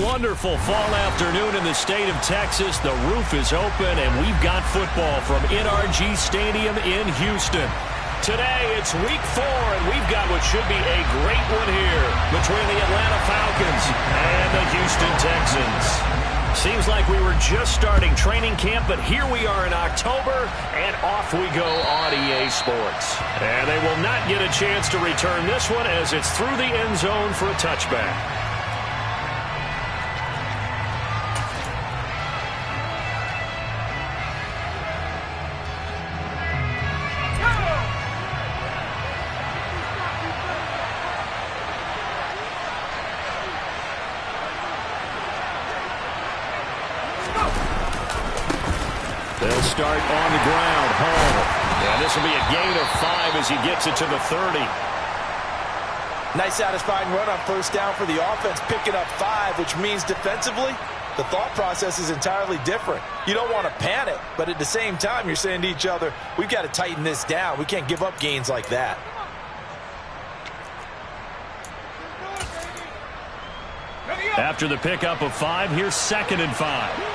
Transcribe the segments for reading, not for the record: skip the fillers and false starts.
wonderful fall afternoon in the state of Texas. The roof is open, and we've got football from NRG Stadium in Houston. Today, it's week 4, and we've got what should be a great one here between the Atlanta Falcons and the Houston Texans. Seems like we were just starting training camp, but here we are in October, and off we go on EA Sports. And they will not get a chance to return this one as it's through the end zone for a touchback. They'll start on the ground, home. Yeah, this will be a gain of 5 as he gets it to the 30. Nice satisfying run on first down for the offense, picking up 5, which means defensively, the thought process is entirely different. You don't want to panic, but at the same time, you're saying to each other, we've got to tighten this down. We can't give up gains like that. After the pickup of 5, here's 2nd and 5.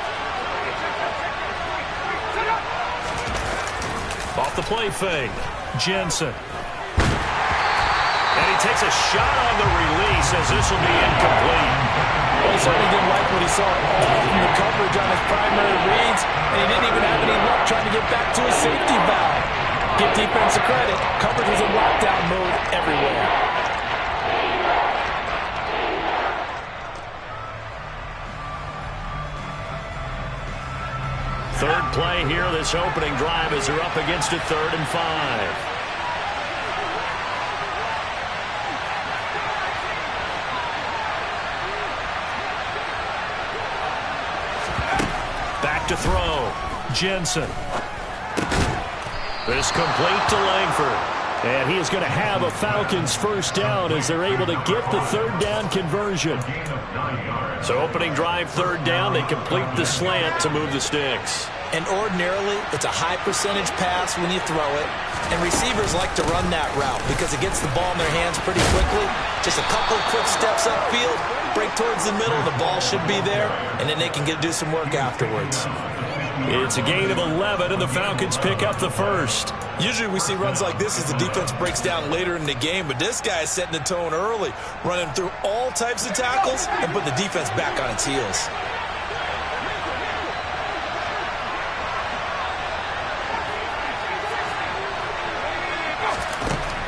Off the play fake, Jensen. And he takes a shot on the release as this will be incomplete. Well, he certainly didn't like what he saw all from the coverage on his primary reads, and he didn't even have any luck trying to get back to his safety valve. Give defense a credit. Coverage was in lockdown mode everywhere. Third play here, this opening drive as they're up against it, 3rd and 5. Back to throw, Jensen. This complete to Langford. And he is going to have a Falcons first down as they're able to get the 3rd down conversion. So opening drive, 3rd down, they complete the slant to move the sticks. And ordinarily, it's a high percentage pass when you throw it. And receivers like to run that route because it gets the ball in their hands pretty quickly. Just a couple of quick steps upfield, break towards the middle, the ball should be there, and then they can do some work afterwards. It's a gain of 11, and the Falcons pick up the first. Usually we see runs like this as the defense breaks down later in the game, but this guy is setting the tone early, running through all types of tackles and put the defense back on its heels.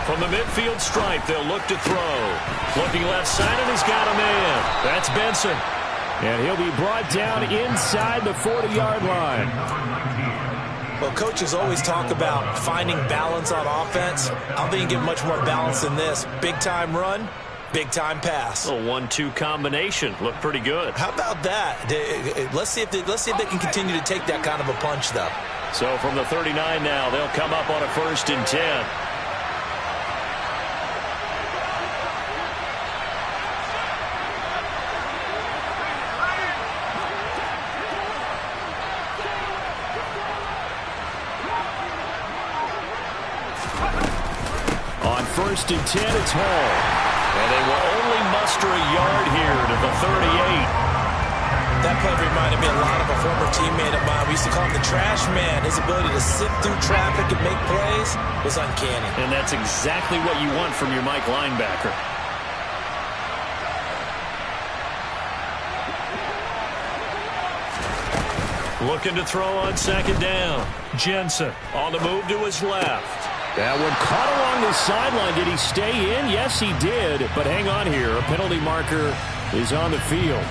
From the midfield stripe, they'll look to throw. Looking left side, and he's got a man. That's Benson. And he'll be brought down inside the 40-yard line. Well, coaches always talk about finding balance on offense. I don't think you get much more balance than this. Big-time run, big-time pass. A 1-2 combination. Looked pretty good. How about that? Let's see if they can continue to take that kind of a punch, though. So from the 39 now, they'll come up on a 1st and 10. On 1st and 10, it's Hall. And they will only muster a yard here to the 38. That play reminded me a lot of a former teammate of mine. We used to call him the trash man. His ability to sift through traffic and make plays was uncanny. And that's exactly what you want from your Mike linebacker. Looking to throw on 2nd down. Jensen on the move to his left. That one caught along the sideline. Did he stay in? Yes, he did. But hang on here. A penalty marker is on the field.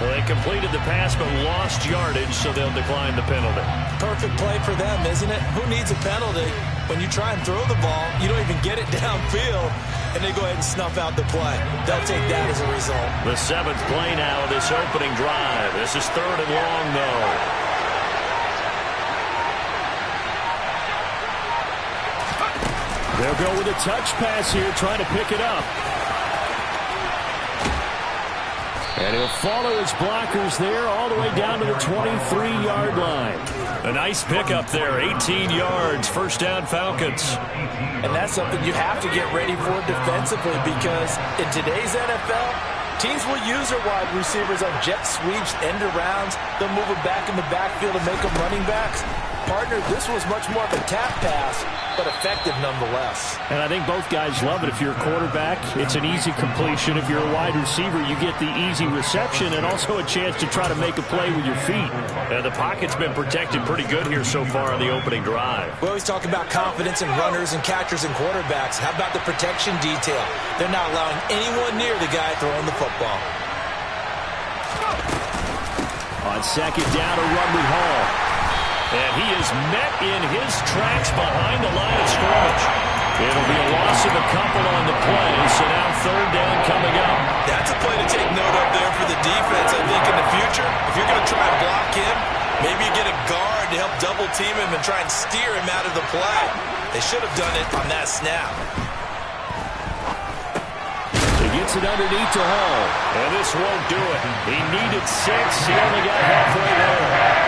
Well, they completed the pass but lost yardage, so they'll decline the penalty. Perfect play for them, isn't it? Who needs a penalty? When you try and throw the ball, you don't even get it downfield, and they go ahead and snuff out the play. They'll take that as a result. The 7th play now of this opening drive. This is 3rd and long, though. They'll go with a touch pass here, trying to pick it up. And he'll follow his blockers there all the way down to the 23-yard line. A nice pickup there, 18 yards, 1st down Falcons. And that's something you have to get ready for defensively because in today's NFL, Teams will use their wide receivers on jet sweeps, end arounds. They'll move them back in the backfield and make them running backs. Partner, this was much more of a tap pass, but effective nonetheless. And I think both guys love it. If you're a quarterback, it's an easy completion. If you're a wide receiver, you get the easy reception and also a chance to try to make a play with your feet. And the pocket's been protected pretty good here so far on the opening drive. We always talk about confidence in runners and catchers and quarterbacks. How about the protection detail? They're not allowing anyone near the guy throwing the football. On second down, a run with Hall. And he is met in his tracks behind the line of scrimmage. It'll be a loss of a couple on the play, so now third down coming up. That's a play to take note of there for the defense. I think in the future, if you're going to try and block him, maybe you get a guard to help double team him and try and steer him out of the play. They should have done it on that snap. He gets it underneath to Hall. And this won't do it. He needed 6. He only got halfway there.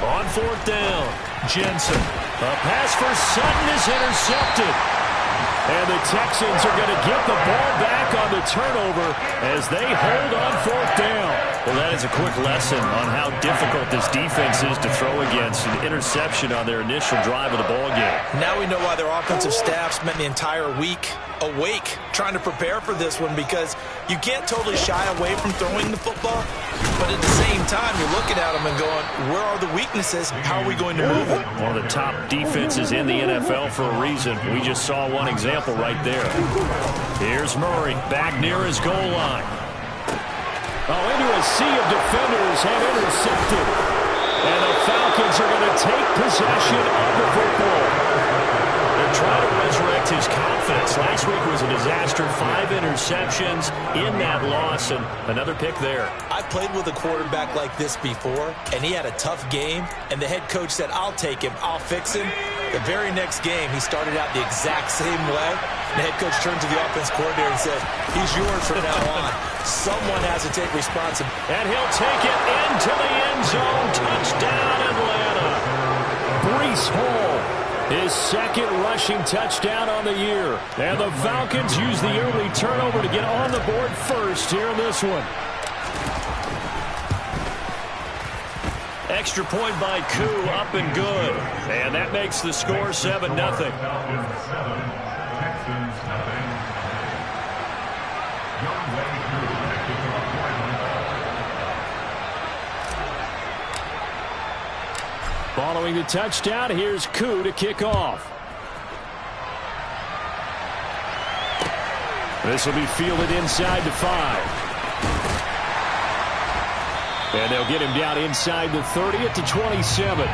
On fourth down, Jensen. A pass for Sutton is intercepted. And the Texans are going to get the ball back on the turnover as they hold on fourth down. Well, that is a quick lesson on how difficult this defense is to throw against. An interception on their initial drive of the ball game. Now we know why their offensive staff spent the entire week awake trying to prepare for this one, because you can't totally shy away from throwing the football, but at the same time you're looking at them and going, where are the weaknesses? How are we going to move it? One of the top defenses in the NFL for a reason. We just saw one example right there. Here's Murray back near his goal line. Oh, into a sea of defenders and intercepted. And the Falcons are going to take possession of the football. They're trying to resurrect his confidence. Last week was a disaster. 5 interceptions in that loss, and another pick there. I played with a quarterback like this before, and he had a tough game, and the head coach said, I'll take him, I'll fix him. The very next game, he started out the exact same way. The head coach turned to the offense coordinator and said, he's yours from now on. Someone has to take responsibility. And he'll take it into the end zone. Touchdown, Atlanta. Breece Hall, his second rushing touchdown on the year. And the Falcons use the early turnover to get on the board first here in this one. Extra point by Koo, up and good. And that makes the score 7-0. Following the touchdown, here's Koo to kick off. This will be fielded inside the 5. And they'll get him down inside the 30 at the 27.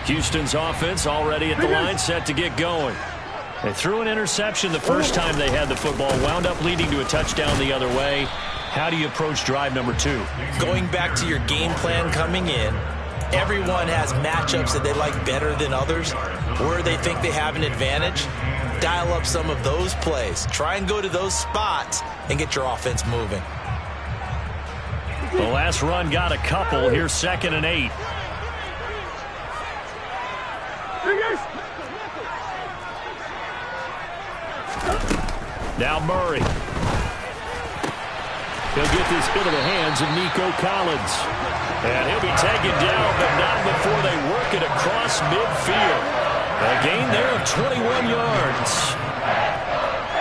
Houston's offense already at the line, set to get going. They threw an interception the first time they had the football, wound up leading to a touchdown the other way. How do you approach drive number 2? Going back to your game plan coming in, everyone has matchups that they like better than others, where they think they have an advantage. Dial up some of those plays. Try and go to those spots and get your offense moving. The last run got a couple. Here's 2nd and 8. Now Murray. He'll get this into the hands of Nico Collins. And he'll be taken down, but not before they work it across midfield. A gain there of 21 yards.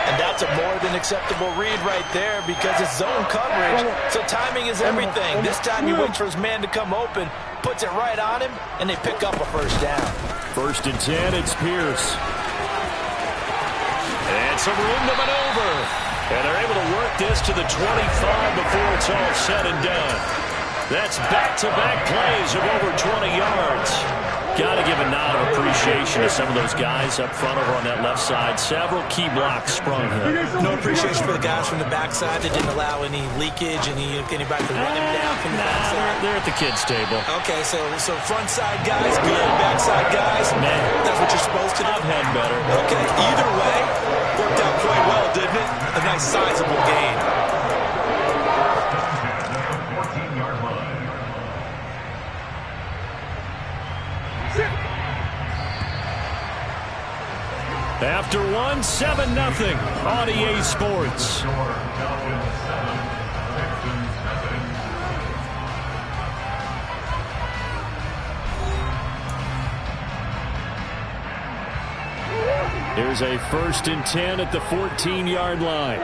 And that's a more than acceptable read right there, because it's zone coverage, so timing is everything. This time he waits for his man to come open, puts it right on him, and they pick up a first down. 1st and 10, it's Pierce. And some room to maneuver. And they're able to work this to the 25 before it's all said and done. That's back-to-back plays of over 20 yards. Got to give a nod of appreciation to some of those guys up front over on that left side. Several key blocks sprung here. No appreciation for the guys from the backside that didn't allow any leakage, anybody to run him down from the backside. They're at the kids' table. Okay, so front side guys, good. Backside guys, that's what you're supposed to do. I've had better. Okay, either way, worked out quite well, didn't it? A nice sizable gain. After one, 7-0 on EA Sports. Here's a 1st and 10 at the 14-yard line.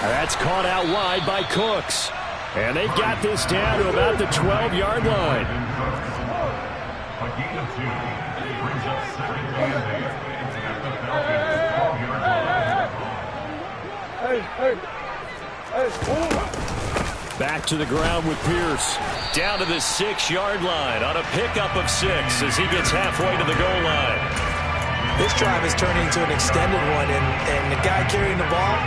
That's caught out wide by Cooks. And they've got this down to about the 12-yard line. Back to the ground with Pierce. Down to the 6-yard line on a pickup of 6 as he gets halfway to the goal line. This drive is turning into an extended one, and the guy carrying the ball,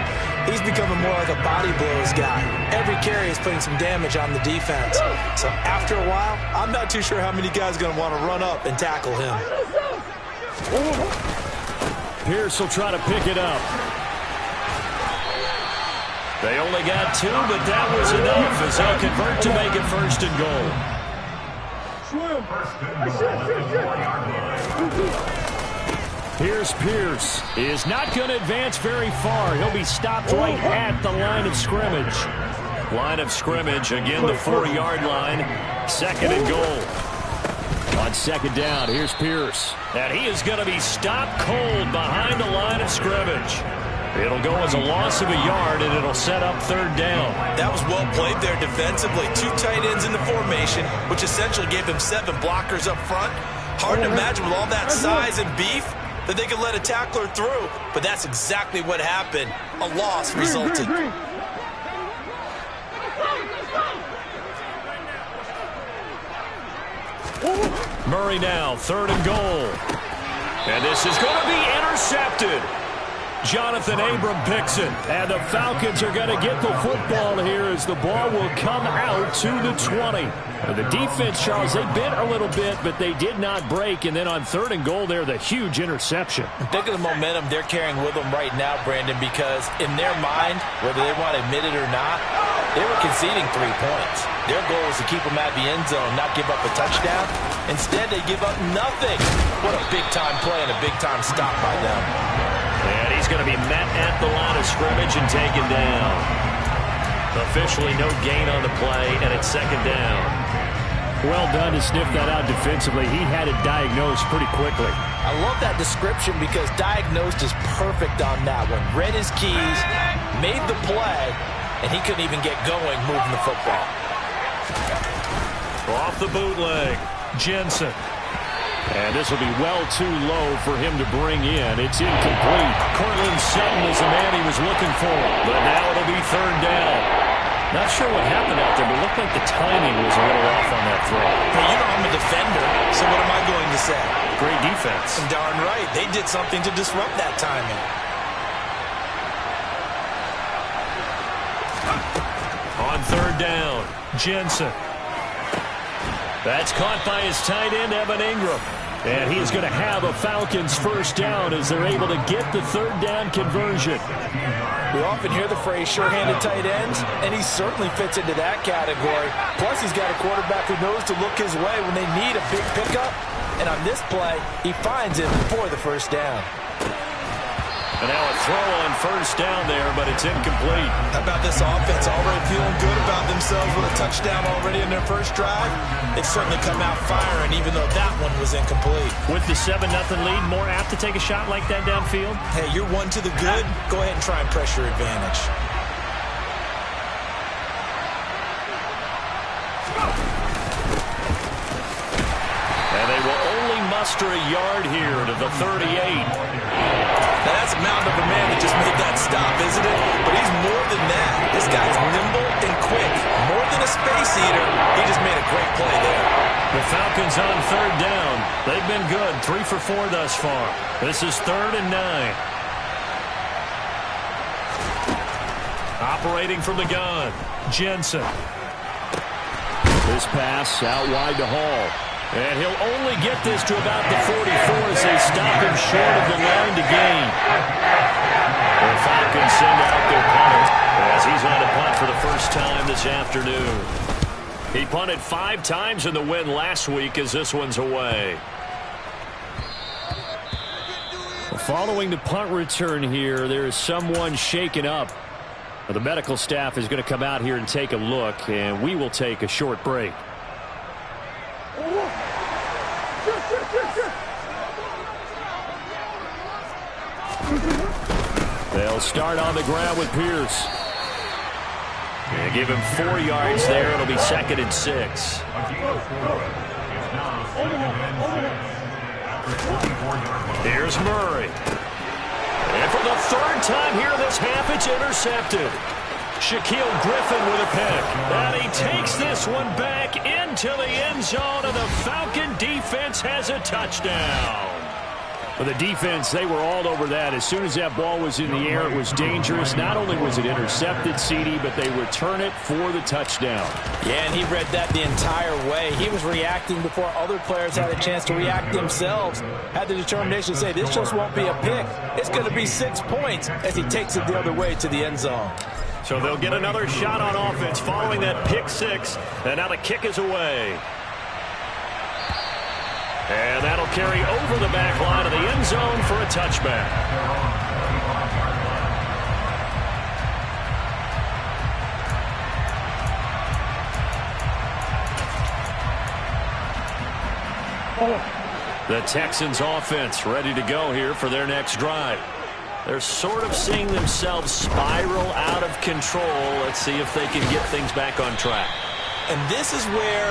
he's becoming more like a body blows guy. Every carry is putting some damage on the defense. So after a while, I'm not too sure how many guys are going to want to run up and tackle him. Pierce will try to pick it up. They only got 2, but that was enough as they'll convert to make it 1st and goal. Here's Pierce. He is not going to advance very far. He'll be stopped right at the line of scrimmage. Line of scrimmage, again the 4-yard line. 2nd and goal. On 2nd down, here's Pierce. And he is going to be stopped cold behind the line of scrimmage. It'll go as a loss of a yard, and it'll set up 3rd down. That was well played there defensively. 2 tight ends in the formation, which essentially gave them 7 blockers up front. Hard to imagine with all that size and beef that they could let a tackler through, but that's exactly what happened. A loss resulted. Murray now, 3rd and goal. And this is going to be intercepted. Jonathan Abram picks it, and the Falcons are going to get the football here as the ball will come out to the 20. The defense, Charles, they bit a little bit, but they did not break, and then on 3rd and goal there, the huge interception. Think of the momentum they're carrying with them right now, Brandon, because in their mind, whether they want to admit it or not, they were conceding 3 points. Their goal was to keep them at the end zone, not give up a touchdown. Instead, they give up nothing. What a big-time play and a big-time stop by them. And he's going to be met at the line of scrimmage and taken down. Officially no gain on the play, and it's 2nd down. Well done to sniff that out defensively. He had it diagnosed pretty quickly. I love that description because diagnosed is perfect on that one. Read his keys, made the play, and he couldn't even get going moving the football. Off the bootleg, Jensen. And this will be well too low for him to bring in. It's incomplete. Cortland Sutton is the man he was looking for. But now it'll be 3rd down. Not sure what happened out there, but it looked like the timing was a little off on that throw. Hey, you know I'm a defender, so what am I going to say? Great defense. Darn right. They did something to disrupt that timing. On 3rd down, Jensen. That's caught by his tight end, Evan Ingram. And he is going to have a Falcons 1st down as they're able to get the 3rd down conversion. We often hear the phrase sure-handed tight ends, and he certainly fits into that category. Plus, he's got a quarterback who knows to look his way when they need a big pickup. And on this play, he finds him for the 1st down. And now a throw on 1st down there, but it's incomplete. How about this offense? Already feeling good about themselves with a touchdown already in their 1st drive. They've certainly come out firing, even though that one was incomplete. With the 7-0 lead, more apt to take a shot like that downfield? Hey, you're 1 to the good. Go ahead and try and press your advantage. And they will only muster a yard here to the 38. Now, that's a mountain of a man that just made that stop, isn't it? But he's more than that. This guy's nimble and quick. More than a space eater. He just made a great play there. The Falcons on third down. They've been good. 3 for 4 thus far. This is 3rd and 9. Operating from the gun, Jensen. This pass out wide to Hall. And he'll only get this to about the 44 as they stop him short of the line to gain. The Falcons send out their punter as he's on to punt for the first time this afternoon. He punted 5 times in the win last week as this one's away. Following the punt return here, there is someone shaken up. The medical staff is going to come out here and take a look, and we will take a short break. They'll start on the ground with Pierce. And give him 4 yards there. It'll be 2nd and 6. Here's Murray. And for the 3rd time here this half, it's intercepted. Shaquille Griffin with a pick. And he takes this one back into the end zone, and the Falcon defense has a touchdown. Well, the defense, they were all over that. As soon as that ball was in the air, it was dangerous. Not only was it intercepted, CD, but they return it for the touchdown. Yeah, and he read that the entire way. He was reacting before other players had a chance to react themselves. Had the determination to say, this just won't be a pick. It's going to be 6 points as he takes it the other way to the end zone. So they'll get another shot on offense following that pick 6. And now the kick is away. And that'll carry over the back line of the end zone for a touchback. The Texans offense ready to go here for their next drive. They're sort of seeing themselves spiral out of control. Let's see if they can get things back on track. And this is where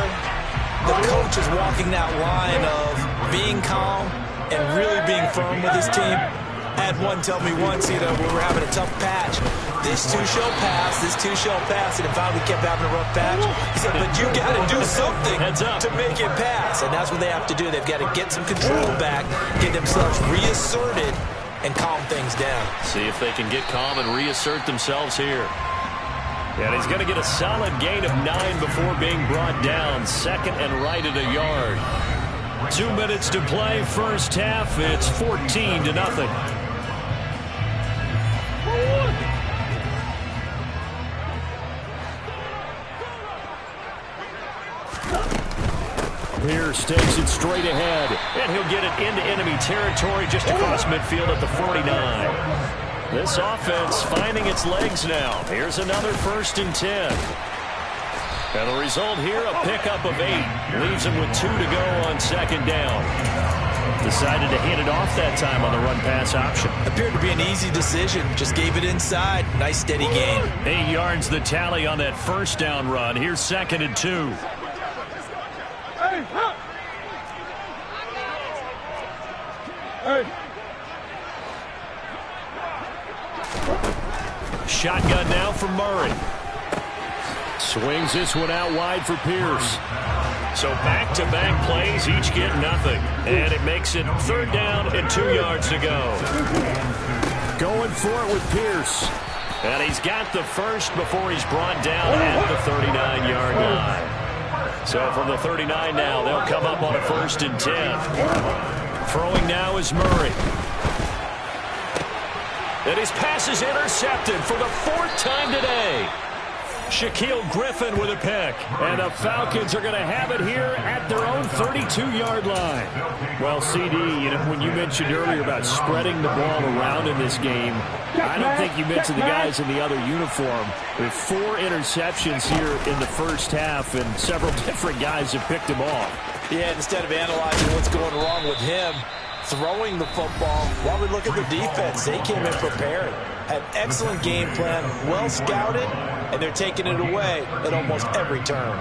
the coach is walking that line of being calm and really being firm with his team. I had one tell me once, we were having a tough patch. This two shall pass, and if we kept having a rough patch, he said, but you got to do something to make it pass. And that's what they have to do. They've got to get some control back, get themselves reasserted, and calm things down. See if they can get calm and reassert themselves here. And he's going to get a solid gain of 9 before being brought down. 2nd and right at a yard. 2 minutes to play, first half. It's 14-0. Pierce takes it straight ahead, and he'll get it into enemy territory just across midfield at the 49. This offense finding its legs now. Here's another 1st and 10. And the result here, a pickup of 8. Leaves him with 2 to go on 2nd down. Decided to hand it off that time on the run-pass option. Appeared to be an easy decision. Just gave it inside. Nice steady gain. 8 yards the tally on that 1st down run. Here's 2nd and 2. Shotgun now for Murray. Swings this one out wide for Pierce. So back-to-back plays, each get nothing. And it makes it 3rd down and 2 yards to go. Going for it with Pierce. And he's got the first before he's brought down at the 39-yard line. So from the 39 now, they'll come up on a 1st and 10. Throwing now is Murray. And his pass is intercepted for the 4th time today. Shaquille Griffin with a pick. And the Falcons are going to have it here at their own 32-yard line. Well, CD, when you mentioned earlier about spreading the ball around in this game, I don't think you mentioned the guys in the other uniform. With 4 interceptions here in the first half, and several different guys have picked him off. Yeah, instead of analyzing what's going wrong with him, throwing the football, while we look at the defense, they came in prepared. Had excellent game plan, well scouted, and they're taking it away at almost every turn.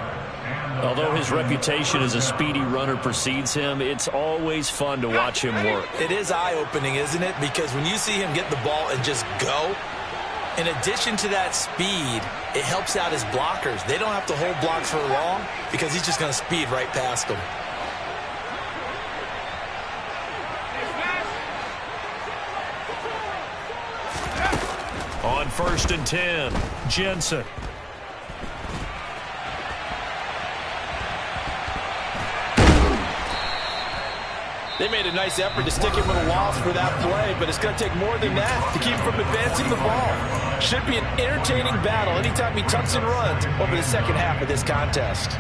Although his reputation as a speedy runner precedes him, it's always fun to watch him work. It is eye-opening, isn't it? Because when you see him get the ball and just go, in addition to that speed, it helps out his blockers. They don't have to hold blocks for long because he's just going to speed right past them. On 1st and 10, Jensen. They made a nice effort to stick him with a loss for that play, but it's going to take more than that to keep him from advancing the ball. Should be an entertaining battle anytime he tucks and runs over the second half of this contest.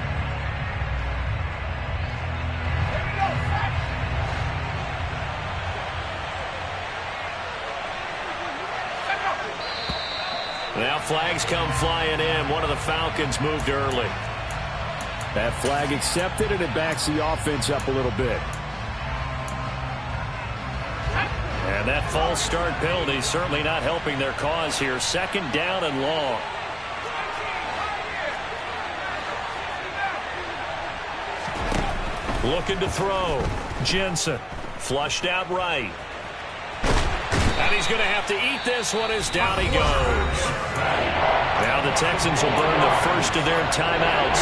Now flags come flying in. One of the Falcons moved early. That flag accepted, and it backs the offense up a little bit. And that false start penalty certainly not helping their cause here. 2nd down and long. Looking to throw. Jensen flushed out right. And he's going to have to eat this one as down he goes. Now the Texans will burn the first of their timeouts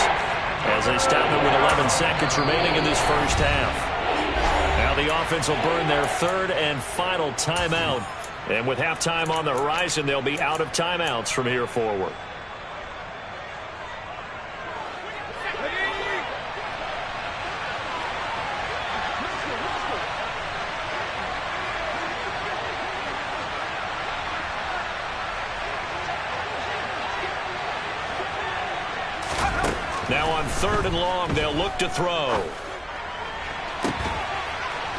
as they stop it with 11 seconds remaining in this first half. Now the offense will burn their 3rd and final timeout. And with halftime on the horizon, they'll be out of timeouts from here forward. Now on 3rd and long, they'll look to throw.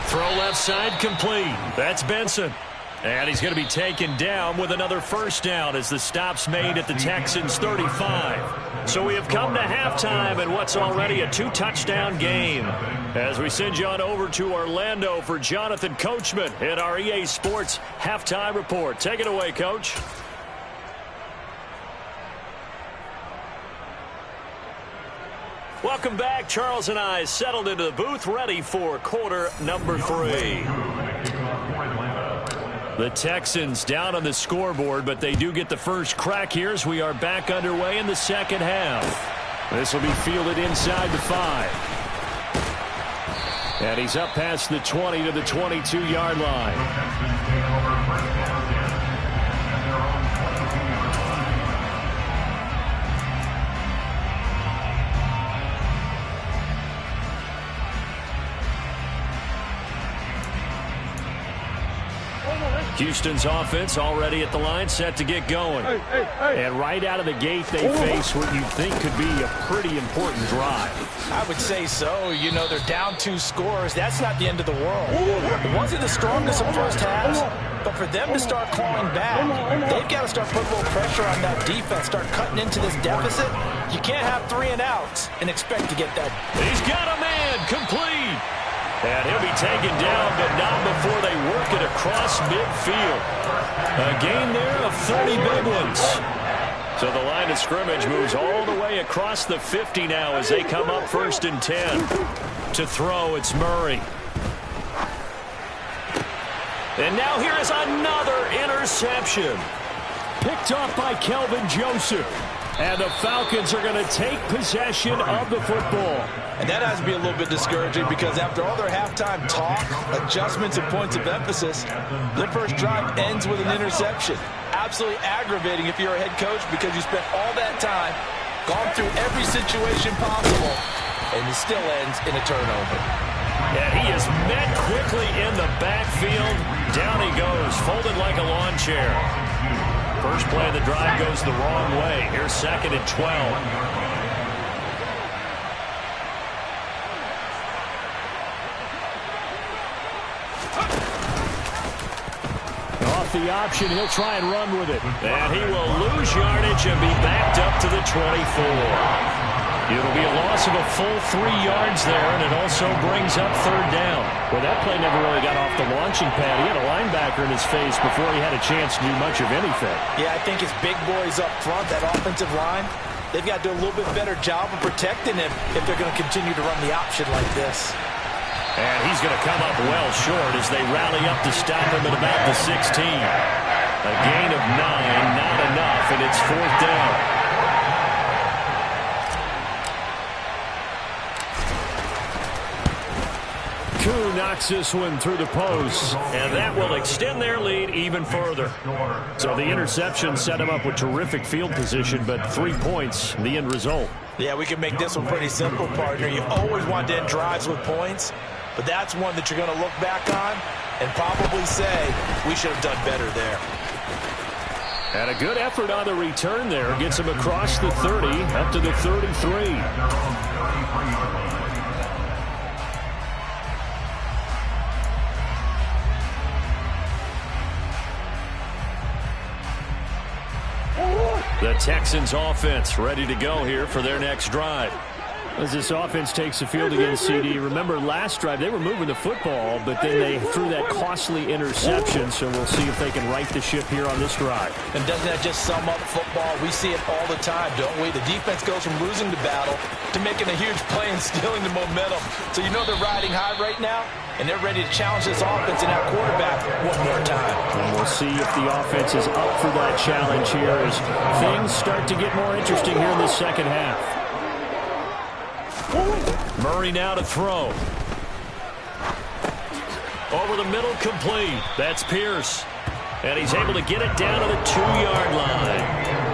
Throw left side complete. That's Benson. And he's going to be taken down with another first down as the stop's made at the Texans' 35. So we have come to halftime in what's already a 2-touchdown game. As we send you on over to Orlando for Jonathan Coachman in our EA Sports Halftime Report. Take it away, Coach. Welcome back. Charles and I settled into the booth, ready for quarter number 3. The Texans down on the scoreboard, but they do get the first crack here as we are back underway in the second half. This will be fielded inside the 5. And he's up past the 20 to the 22-yard line. Houston's offense already at the line, set to get going. And right out of the gate, they face what you'd think could be a pretty important drive. I would say so. You know, they're down 2 scores. That's not the end of the world. It wasn't the strongest of first halves, but for them to start clawing back, they've got to start putting a little pressure on that defense, start cutting into this deficit. You can't have 3 and outs and expect to get that. He's got a man, complete. And he'll be taken down, but not before they work it across midfield. A gain there of 30 big ones. So the line of scrimmage moves all the way across the 50 now as they come up 1st and 10. To throw, it's Murray. And now here is another interception. Picked off by Kelvin Joseph. And the Falcons are going to take possession of the football. And that has to be a little bit discouraging because after all their halftime talk, adjustments, and points of emphasis, their first drive ends with an interception. Absolutely aggravating if you're a head coach because you spent all that time, gone through every situation possible, and it still ends in a turnover. And he is met quickly in the backfield. Down he goes, folded like a lawn chair. First play of the drive goes the wrong way. Here's 2nd and 12. The option, he'll try and run with it. And he will lose yardage and be backed up to the 24. It'll be a loss of a full 3 yards there, and it also brings up 3rd down. Well, that play never really got off the launching pad. He had a linebacker in his face before he had a chance to do much of anything. Yeah, I think his big boys up front, that offensive line, they've got to do a little bit better job of protecting him if they're going to continue to run the option like this. And he's going to come up well short as they rally up to stop him at about the 16. A gain of 9, not enough, and it's 4th down. Koo knocks this one through the post, and that will extend their lead even further. So the interception set them up with terrific field position, but 3 points, the end result. Yeah, we can make this one pretty simple, partner. You always want to end drives with points, but that's one that you're going to look back on and probably say, we should have done better there. And a good effort on the return there. Gets him across the 30, up to the 33. The Texans offense ready to go here for their next drive. As this offense takes the field against CD, remember last drive they were moving the football, but then they threw that costly interception, so we'll see if they can right the ship here on this drive. And doesn't that just sum up football? We see it all the time, don't we? The defense goes from losing the battle to making a huge play and stealing the momentum. So you know they're riding high right now, and they're ready to challenge this offense and that quarterback one more time. And we'll see if the offense is up for that challenge here as things start to get more interesting here in the second half. Murray now to throw. Over the middle, complete. That's Pierce. And he's able to get it down to the 2-yard line.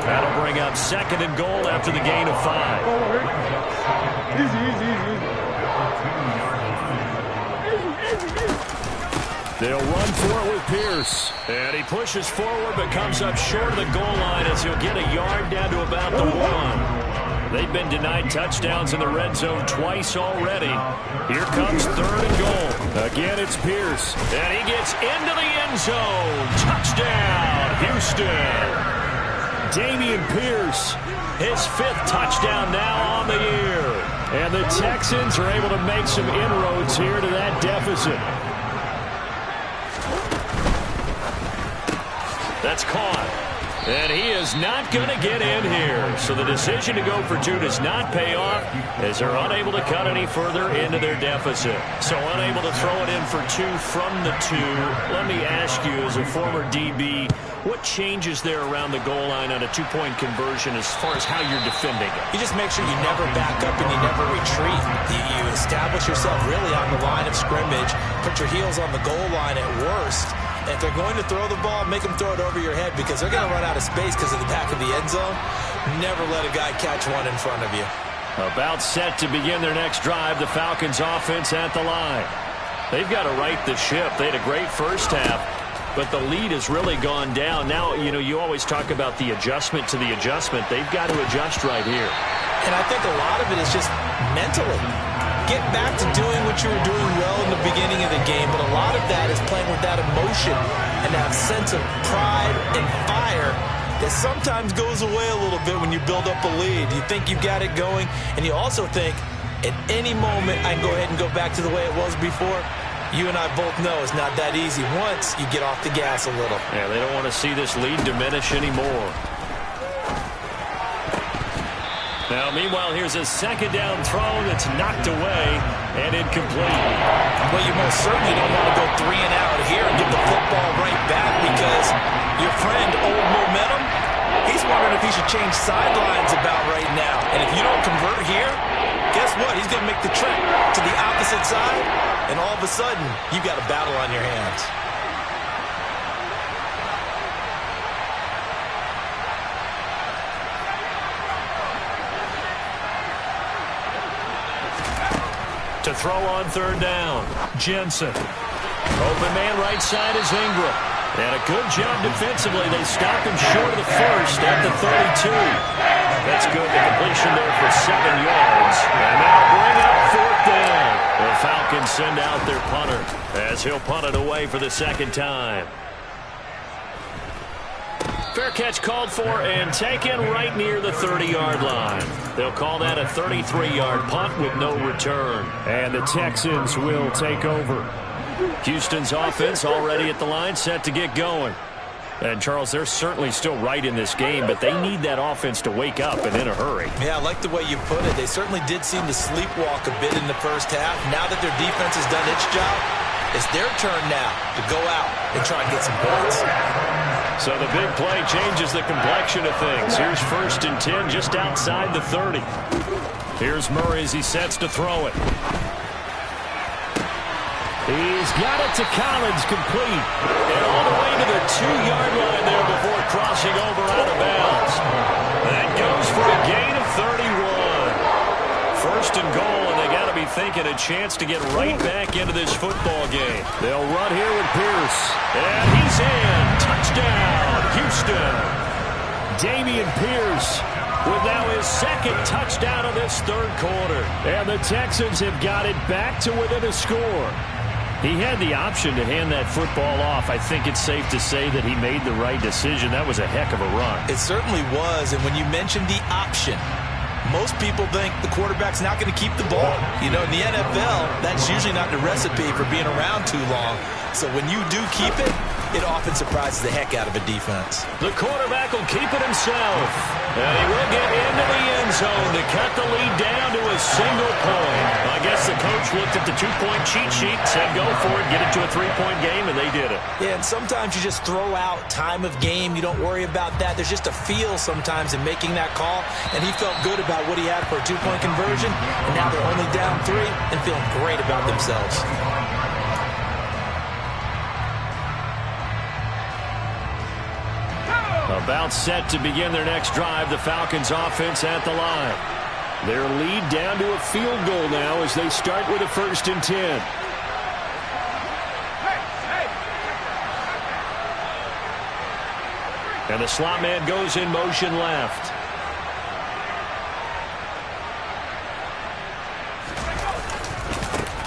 That'll bring up 2nd and goal after the gain of 5. They'll run for it with Pierce. And he pushes forward but comes up short of the goal line as he'll get a yard down to about the 1. They've been denied touchdowns in the red zone twice already. Here comes 3rd and goal. Again, it's Pierce. And he gets into the end zone. Touchdown, Houston. Dameon Pierce, his 5th touchdown now on the year. And the Texans are able to make some inroads here to that deficit. That's caught. And he is not going to get in here. So the decision to go for 2 does not pay off as they're unable to cut any further into their deficit. So unable to throw it in for 2 from the 2. Let me ask you, as a former DB, what changes there around the goal line on a 2-point conversion as far as how you're defending it? You just make sure you never back up and you never retreat. You establish yourself really on the line of scrimmage, put your heels on the goal line at worst. If they're going to throw the ball, make them throw it over your head because they're going to run out of space because of the back of the end zone. Never let a guy catch one in front of you. About set to begin their next drive, the Falcons offense at the line. They've got to right the ship. They had a great first half, but the lead has really gone down. Now, you always talk about the adjustment to the adjustment. They've got to adjust right here. And I think a lot of it is just mentally. Get back to doing what you were doing well in the beginning of the game, but a lot of that is playing with that emotion and that sense of pride and fire that sometimes goes away a little bit when you build up a lead. You think you've got it going, and you also think, at any moment, I can go ahead and go back to the way it was before. You and I both know it's not that easy once you get off the gas a little. Yeah, they don't want to see this lead diminish anymore. Now, meanwhile, here's a 2nd down throw that's knocked away and incomplete. Well, you most certainly don't want to go 3 and out here and get the football right back because your friend, Old Momentum, he's wondering if he should change sidelines about right now. And if you don't convert here, guess what? He's going to make the trip to the opposite side, and all of a sudden, you've got a battle on your hands. To throw on 3rd down, Jensen. Open man right side is Ingram. And a good job defensively. They stop him short of the 1st at the 32. That's good. The completion there for 7 yards. And now bring up 4th down. The Falcons send out their punter as he'll punt it away for the 2nd time. Fair catch called for and taken right near the 30-yard line. They'll call that a 33-yard punt with no return. And the Texans will take over. Houston's offense already at the line, set to get going. And, Charles, they're certainly still right in this game, but they need that offense to wake up and in a hurry. Yeah, I like the way you put it. They certainly did seem to sleepwalk a bit in the first half. Now that their defense has done its job, it's their turn now to go out and try and get some points. So the big play changes the complexion of things. Here's 1st and 10 just outside the 30. Here's Murray as he sets to throw it. He's got it to Collins, complete. And all the way to the 2-yard line there before crossing over out of bounds. That goes for a gain of 31. 1st and goal, and they got to be thinking a chance to get right back into this football game. They'll run here with Pierce. And he's in. Touchdown, Houston. Dameon Pierce with now his 2nd touchdown of this 3rd quarter. And the Texans have got it back to within a score. He had the option to hand that football off. I think it's safe to say that he made the right decision. That was a heck of a run. It certainly was, and when you mentioned the option, most people think the quarterback's not going to keep the ball. You know, in the NFL, that's usually not the recipe for being around too long. So when you do keep it, it often surprises the heck out of a defense. The quarterback will keep it himself. And he will get into the end zone to cut the lead down to a single point. I guess the coach looked at the 2-point cheat sheet, said go for it, get it to a 3-point game, and they did it. Yeah, and sometimes you just throw out time of game. You don't worry about that. There's just a feel sometimes in making that call, and he felt good about what he had for a 2-point conversion, and now they're only down 3 and feeling great about themselves. About set to begin their next drive, the Falcons offense at the line. Their lead down to a field goal now as they start with a 1st and 10. And the slot man goes in motion left.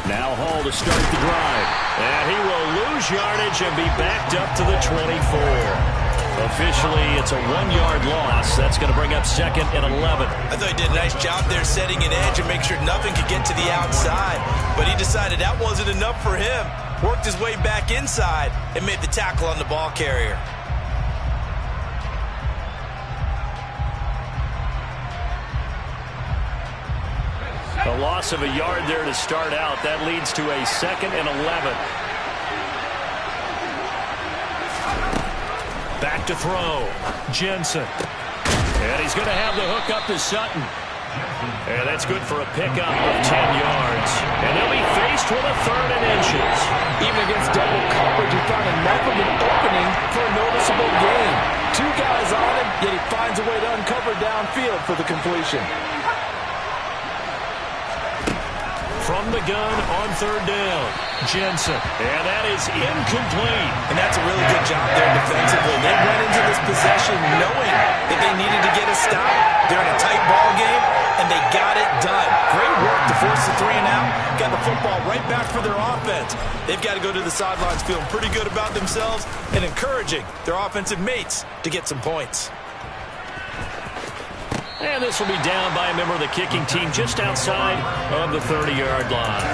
Now Hall to start the drive. And he will lose yardage and be backed up to the 24. Officially, it's a 1-yard loss. That's going to bring up 2nd and 11. I thought he did a nice job there setting an edge and make sure nothing could get to the outside. But he decided that wasn't enough for him. Worked his way back inside and made the tackle on the ball carrier. A loss of a yard there to start out. That leads to a 2nd and 11. Back to throw. Jensen. And he's going to have the hook up to Sutton. And that's good for a pickup of 10 yards. And they'll be faced with a 3rd and inches. Even against double coverage, he found enough of an opening for a noticeable gain. 2 guys on him, yet he finds a way to uncover downfield for the completion. From the gun on 3rd down, Jensen. And that is incomplete. And that's a really good job there defensively. They went into this possession knowing that they needed to get a stop. They're in a tight ball game, and they got it done. Great work to force the 3 and out. Got the football right back for their offense. They've got to go to the sidelines feeling pretty good about themselves and encouraging their offensive mates to get some points. And this will be down by a member of the kicking team just outside of the 30-yard line.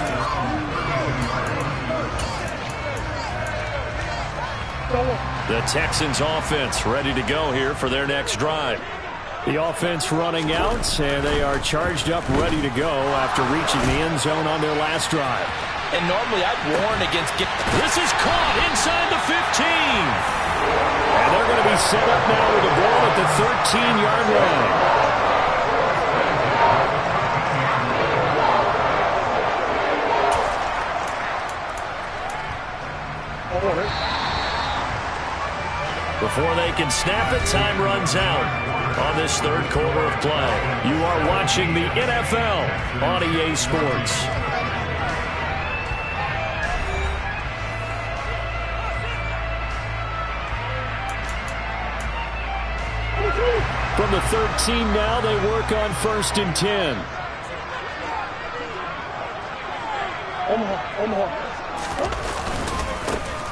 The Texans offense ready to go here for their next drive. The offense running out, and they are charged up ready to go after reaching the end zone on their last drive. And normally I'd warn against this is caught inside the 15. And they're going to be set up now with the ball at the 13-yard line. Before they can snap it, time runs out on this 3rd quarter of play. You are watching the NFL on EA Sports. From the 13 now, they work on 1st and 10.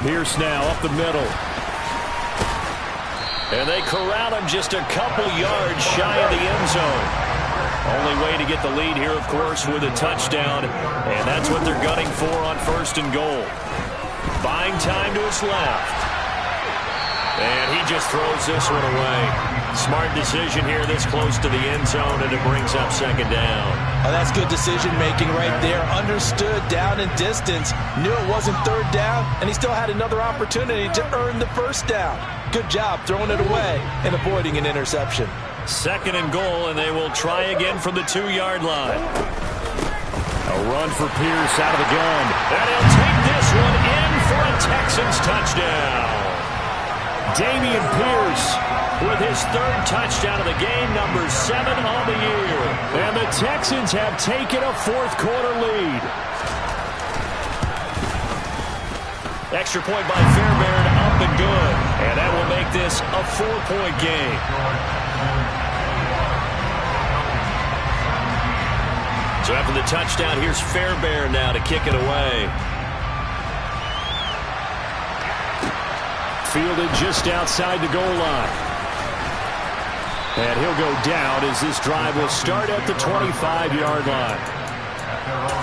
Pierce now up the middle. And they corral him just a couple yards shy of the end zone. Only way to get the lead here, of course, with a touchdown. And that's what they're gunning for on 1st and goal. Buying time to his left. And he just throws this one away. Smart decision here this close to the end zone, and it brings up second down. Oh, that's good decision-making right there. Understood down and distance. Knew it wasn't third down, and he still had another opportunity to earn the first down. Good job throwing it away and avoiding an interception. Second and goal, and they will try again from the 2-yard line. A run for Pierce out of the gun. And he'll take this one in for a Texans touchdown. Dameon Pierce with his third touchdown of the game, number 7 on the year. And the Texans have taken a fourth-quarter lead. Extra point by Fairbairn, up and good. And that will make this a 4-point game. So after the touchdown, here's Fairbairn now to kick it away. Fielded just outside the goal line. And he'll go down as this drive will start at the 25-yard line.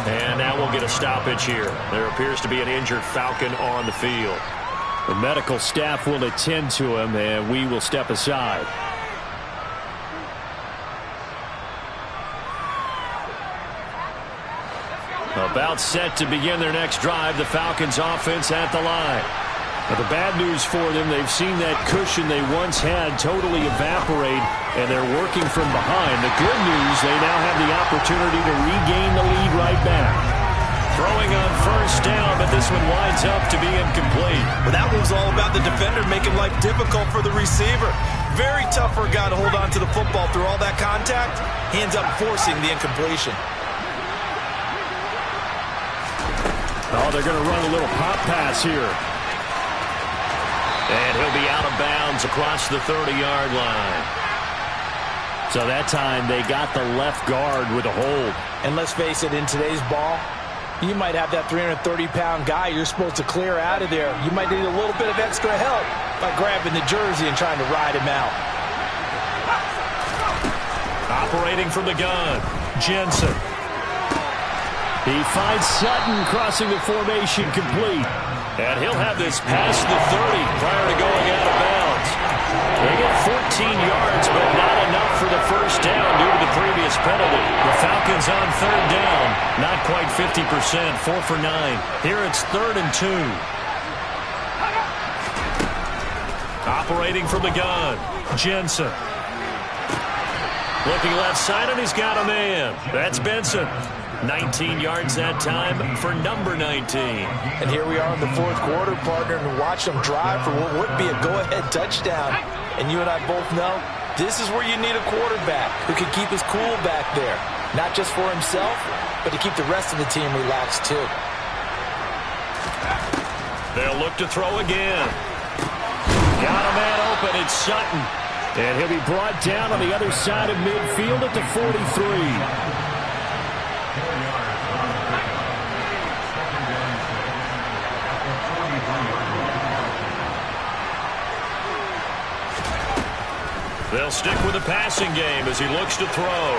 And now we'll get a stoppage here. There appears to be an injured Falcon on the field. The medical staff will attend to him, and we will step aside. About set to begin their next drive, the Falcons offense at the line. But the bad news for them, they've seen that cushion they once had totally evaporate, and they're working from behind. The good news, they now have the opportunity to regain the lead right back. Throwing on first down, but this one winds up to be incomplete. But that was all about the defender making life difficult for the receiver. Very tough for a guy to hold on to the football through all that contact. He ends up forcing the incompletion. Oh, they're going to run a little pop pass here. And he'll be out of bounds across the 30-yard line. So that time they got the left guard with a hold. And let's face it, in today's ball, you might have that 330-pound guy you're supposed to clear out of there. You might need a little bit of extra help by grabbing the jersey and trying to ride him out. Operating from the gun, Jensen. He finds Sutton crossing the formation complete. And he'll have this past the 30 prior to going out of bounds. They get 14 yards, but not enough for the first down due to the previous penalty. The Falcons on third down, not quite 50%, 4 for 9. Here it's 3rd and 2. Operating from the gun, Jensen. Looking left side, and he's got a man. That's Benson. 19 yards that time for number 19. And here we are in the fourth quarter, partner, and watch them drive for what would be a go-ahead touchdown. And you and I both know this is where you need a quarterback who can keep his cool back there. Not just for himself, but to keep the rest of the team relaxed too. They'll look to throw again. Got a man open. It's Sutton. And he'll be brought down on the other side of midfield at the 43. They'll stick with the passing game as he looks to throw.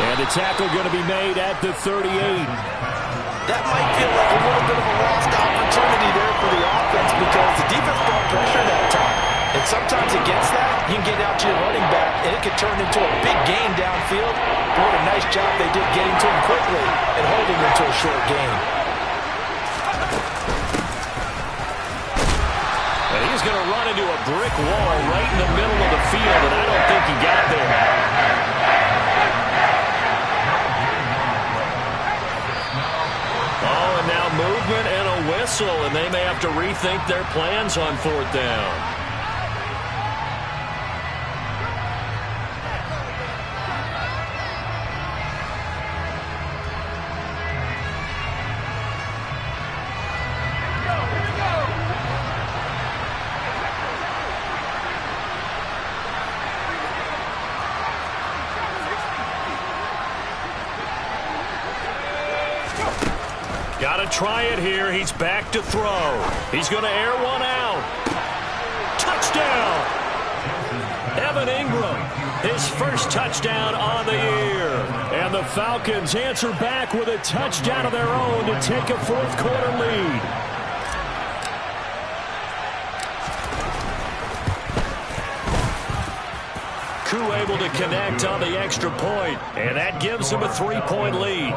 And the tackle going to be made at the 38. That might feel like a little bit of a lost opportunity there for the offense because the defense brought pressure that time. And sometimes against that, you can get out to your running back, and it could turn into a big gain downfield. But what a nice job they did getting to him quickly and holding him to a short gain. And he's going to run into a brick wall right in the middle of the field, and I don't think he got there. Oh, and now movement and a whistle, and they may have to rethink their plans on 4th down. Got to try it here. He's back to throw. He's going to air one out. Touchdown! Evan Ingram, his first touchdown on the year. And the Falcons answer back with a touchdown of their own to take a fourth quarter lead. Koo able to connect on the extra point, and that gives him a 3-point lead.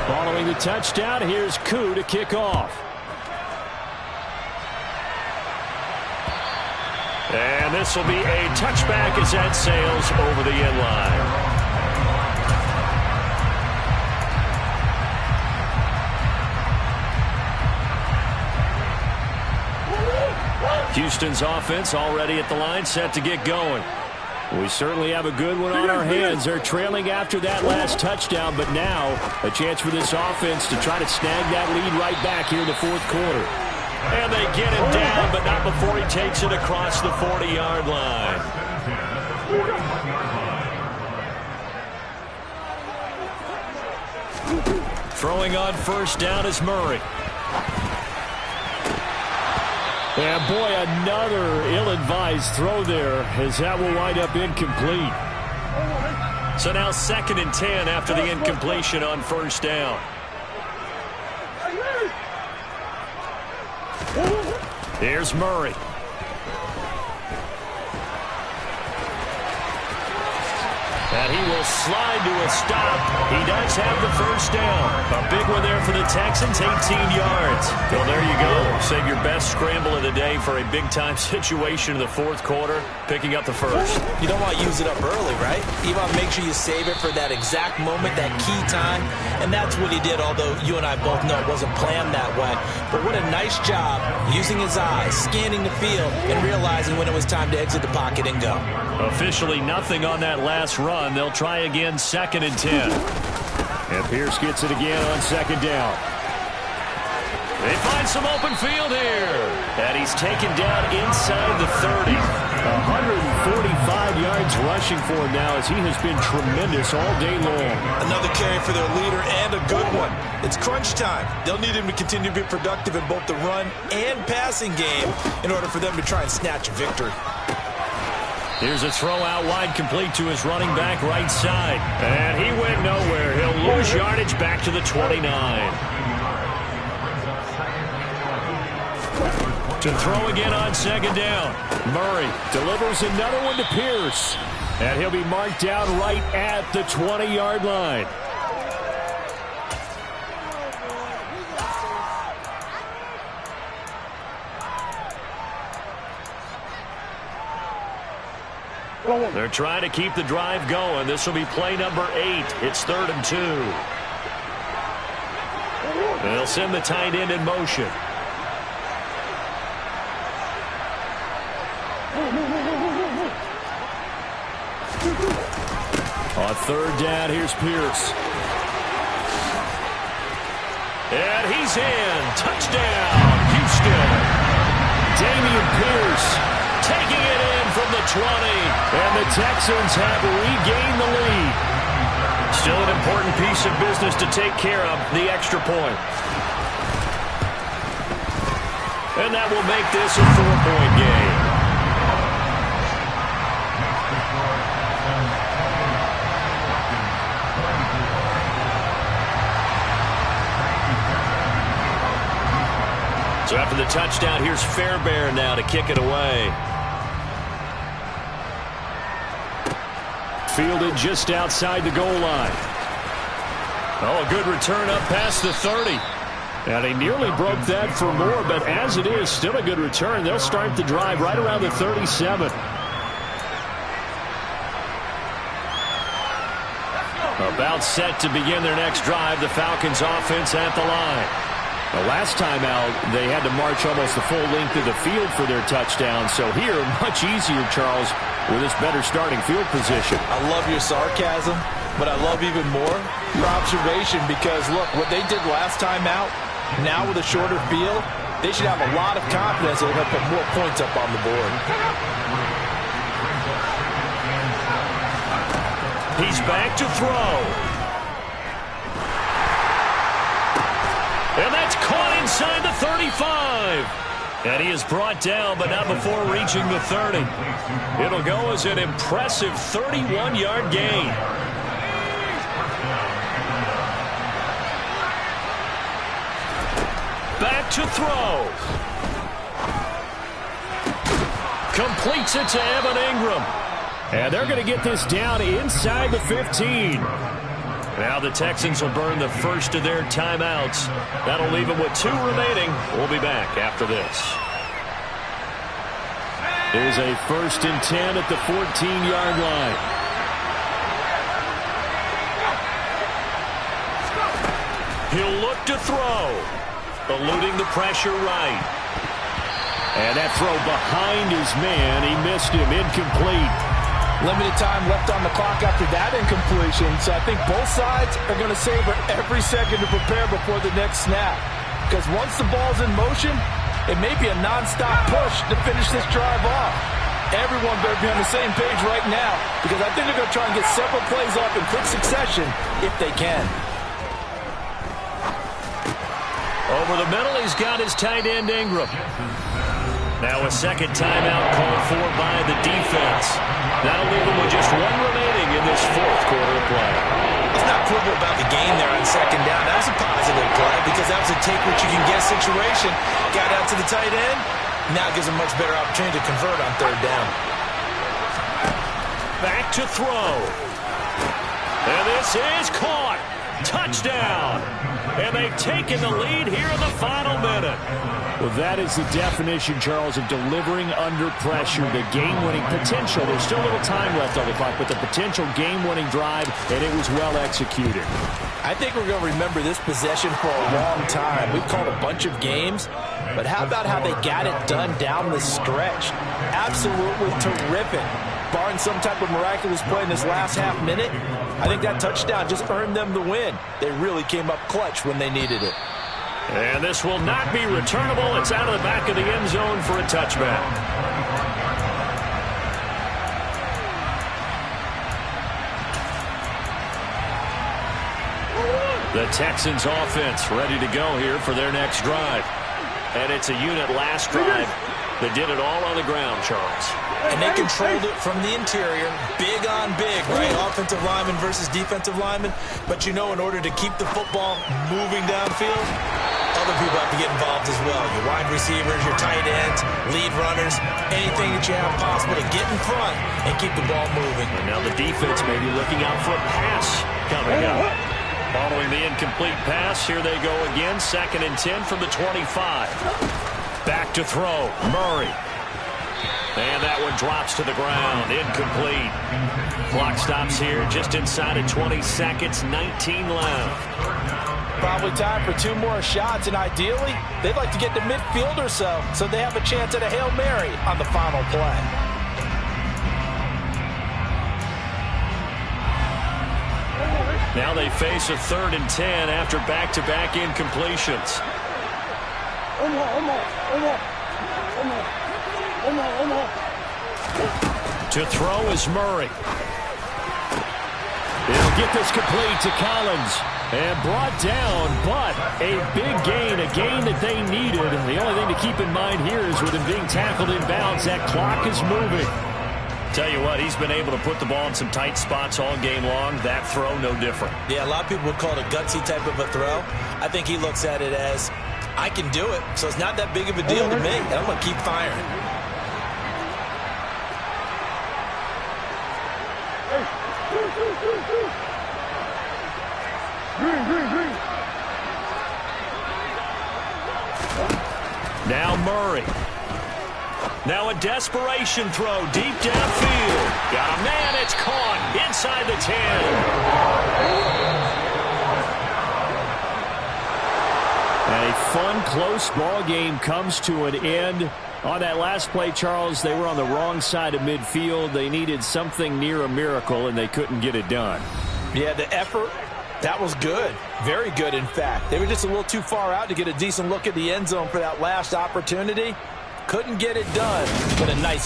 Following the touchdown, here's Koo to kick off. And this will be a touchback as that sails over the end line. Houston's offense already at the line, set to get going. We certainly have a good one on our hands. They're trailing after that last touchdown, but now a chance for this offense to try to snag that lead right back here in the fourth quarter. And they get him down, but not before he takes it across the 40-yard line. Throwing on first down is Murray. And boy, another ill-advised throw there, as that will wind up incomplete. So now 2nd and 10 after the incompletion on first down. Here's Murray. And he will slide to a stop. He does have the first down. A big one there for the Texans, 18 yards. Well, there you go. Save your best scramble of the day for a big-time situation in the fourth quarter, picking up the first. You don't want to use it up early, right? You want to make sure you save it for that exact moment, that key time. And that's what he did, although you and I both know it wasn't planned that way. But what a nice job using his eyes, scanning the field, and realizing when it was time to exit the pocket and go. Officially nothing on that last run. They'll try again 2nd and 10. And Pierce gets it again on 2nd down. They find some open field here. And he's taken down inside the 30. 145 yards rushing for him now, as he has been tremendous all day long. Another carry for their leader, and a good one. It's crunch time. They'll need him to continue to be productive in both the run and passing game in order for them to try and snatch a victory. Here's a throw out wide, complete to his running back right side. And he went nowhere. He'll lose yardage back to the 29. To throw again on 2nd down. Murray delivers another one to Pierce. And he'll be marked down right at the 20-yard line. They're trying to keep the drive going. This will be play number 8. It's 3rd and 2. They'll send the tight end in motion. On 3rd down, here's Pierce. And he's in. Touchdown, Houston. Dameon Pierce taking it in from the 20. And the Texans have regained the lead. Still an important piece of business to take care of, the extra point. And that will make this a 4-point game. So after the touchdown, here's Fairbairn now to kick it away. Fielded just outside the goal line. Oh, a good return up past the 30. And he nearly broke that for more, but as it is, still a good return. They'll start the drive right around the 37. About set to begin their next drive, the Falcons offense at the line. The last time out, they had to march almost the full length of the field for their touchdown. So here, much easier, Charles, with this better starting field position. I love your sarcasm, but I love even more your observation because, look, what they did last time out, now with a shorter field, they should have a lot of confidence that they're going to put more points up on the board. He's back to throw. And that's caught inside the 35. And he is brought down, but not before reaching the 30. It'll go as an impressive 31-yard gain. to throw. Completes it to Evan Ingram. And they're going to get this down inside the 15. Now the Texans will burn the first of their timeouts. That'll leave them with 2 remaining. We'll be back after this. Here's a 1st and 10 at the 14-yard line. He'll look to throw. Eluding the pressure right. And that throw behind his man. He missed him. Incomplete. Limited time left on the clock after that incompletion, so I think both sides are going to savor every second to prepare before the next snap. Because once the ball's in motion, it may be a nonstop push to finish this drive off. Everyone better be on the same page right now, because I think they're going to try and get several plays off in quick succession if they can. Over the middle, he's got his tight end, Ingram. Now a second timeout called for by the defense. That'll leave them with just 1 remaining in this 4th quarter of play. Let's not quibble about the gain there on second down. That was a positive play because that was a take-what-you-can-get situation. Got out to the tight end. Now gives them much better opportunity to convert on 3rd down. Back to throw. And this is caught. Touchdown. And they've taken the lead here in the final minute. Well, that is the definition, Charles, of delivering under pressure. The game-winning potential. There's still a little time left on the clock, but the potential game-winning drive, and it was well executed. I think we're going to remember this possession for a long time. We've called a bunch of games, but how about how they got it done down the stretch? Absolutely terrific. Barring some type of miraculous play in this last half minute, I think that touchdown just earned them the win. They really came up clutch when they needed it. And this will not be returnable. It's out of the back of the end zone for a touchback. The Texans offense ready to go here for their next drive. And it's a unit last drive that did it all on the ground, Charles. And they controlled it from the interior, big on big, right? Offensive lineman versus defensive lineman. But you know, in order to keep the football moving downfield, other people have to get involved as well. Your wide receivers, your tight ends, lead runners, anything that you have possible to get in front and keep the ball moving. And now the defense may be looking out for a pass coming up. Following the incomplete pass, here they go again. 2nd and 10 from the 25. Back to throw, Murray. And that one drops to the ground, incomplete. Clock stops here just inside of 20 seconds, 19 left. Probably time for 2 more shots, and ideally, they'd like to get to midfield or so they have a chance at a Hail Mary on the final play. Now they face a 3rd and 10 after back-to-back incompletions. To throw is Murray. They'll get this complete to Collins. And brought down, but a big gain, a gain that they needed. And the only thing to keep in mind here is with him being tackled in bounds, that clock is moving. Tell you what, he's been able to put the ball in some tight spots all game long. That throw, no different. Yeah, a lot of people would call it a gutsy type of a throw. I think he looks at it as, I can do it, so it's not that big of a deal to me, and I'm going to keep firing. Now Murray. Now a desperation throw deep downfield. Got a man, it's caught inside the 10. A fun, close ball game comes to an end. On that last play, Charles, they were on the wrong side of midfield. They needed something near a miracle, and they couldn't get it done. Yeah, the effort, that was good. Very good, in fact. They were just a little too far out to get a decent look at the end zone for that last opportunity. Couldn't get it done, but a nice